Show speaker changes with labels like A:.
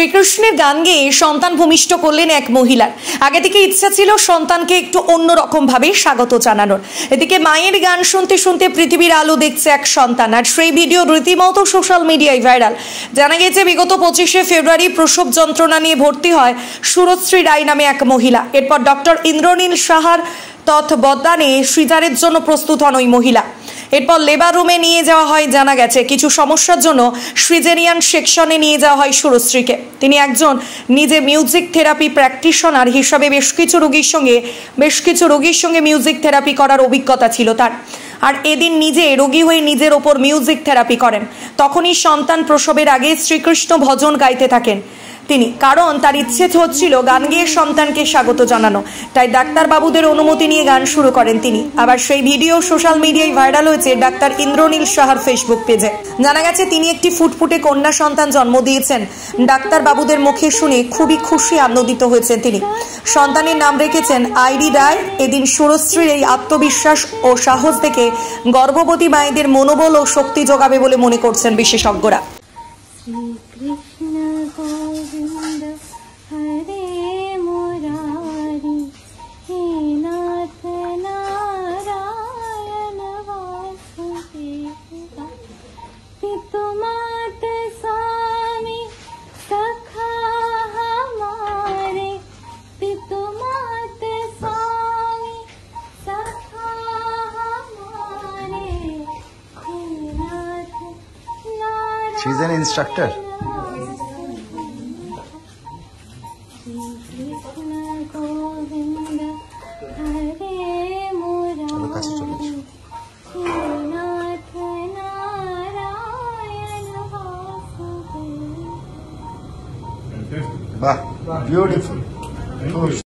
A: শ্রীকৃষ্ণের গান গেয়ে সন্তান ভূমিষ্ঠ করলেন এক মহিলার। আগে থেকে ইচ্ছা ছিল সন্তানকে একটু অন্যরকম ভাবে স্বাগত জানানোর। এদিকে মায়ের গান শুনতে শুনতে পৃথিবীর আলো দেখছে এক সন্তান, আর সেই ভিডিও রীতিমতো সোশ্যাল মিডিয়ায় ভাইরাল। জানা গেছে বিগত 25শে ফেব্রুয়ারি প্রসব যন্ত্রণা নিয়ে ভর্তি হয় সুরশ্রী রায় নামে এক মহিলা। এরপর ডক্টর ইন্দ্রনীল সাহার তত্ত্বাবধানে সিজারের জন্য প্রস্তুত হন ওই মহিলা। এরপর লেবার রুমে নিয়ে যাওয়া হয়। জানা গেছে কিছু সমস্যার জন্য সিজারিয়ান সেকশনে নিয়ে যাওয়া হয় সুরশ্রীকে। তিনি একজন নিজে মিউজিক থেরাপি প্র্যাকটিশনার হিসাবে বেশ কিছু রোগীর সঙ্গে মিউজিক থেরাপি করার অভিজ্ঞতা ছিল তার। আর এদিন নিজে রোগী হয়ে নিজের ওপর মিউজিক থেরাপি করেন। তখনই সন্তান প্রসবের আগে শ্রীকৃষ্ণ ভজন গাইতে থাকেন তিনি, কারণ তার ইচ্ছে হচ্ছিল গান গেয়ে সন্তানকে স্বাগত জানানো। তাই ডাক্তার বাবুদের অনুমতি নিয়ে গান শুরু করেন তিনি। আবার সেই ভিডিও সোশ্যাল মিডিয়ায় ভাইরাল হয়েছে ডাক্তার ইন্দ্রনীল সাহার ফেসবুক পেজে। জানা গেছে তিনি একটি ফুটফুটে কন্যা সন্তান জন্ম দিয়েছেন। ডাক্তার বাবুদের মুখে শুনে খুবই খুশি আনন্দিত হয়েছেন তিনি। সন্তানের নাম রেখেছেন আইডি রায়। এদিন সুরশ্রীর এই আত্মবিশ্বাস ও সাহস দেখে গর্ভবতী মায়েদের মনোবল ও শক্তি যোগাবে বলে মনে করছেন বিশেষজ্ঞরা।
B: She's an instructor. Wow, beautiful.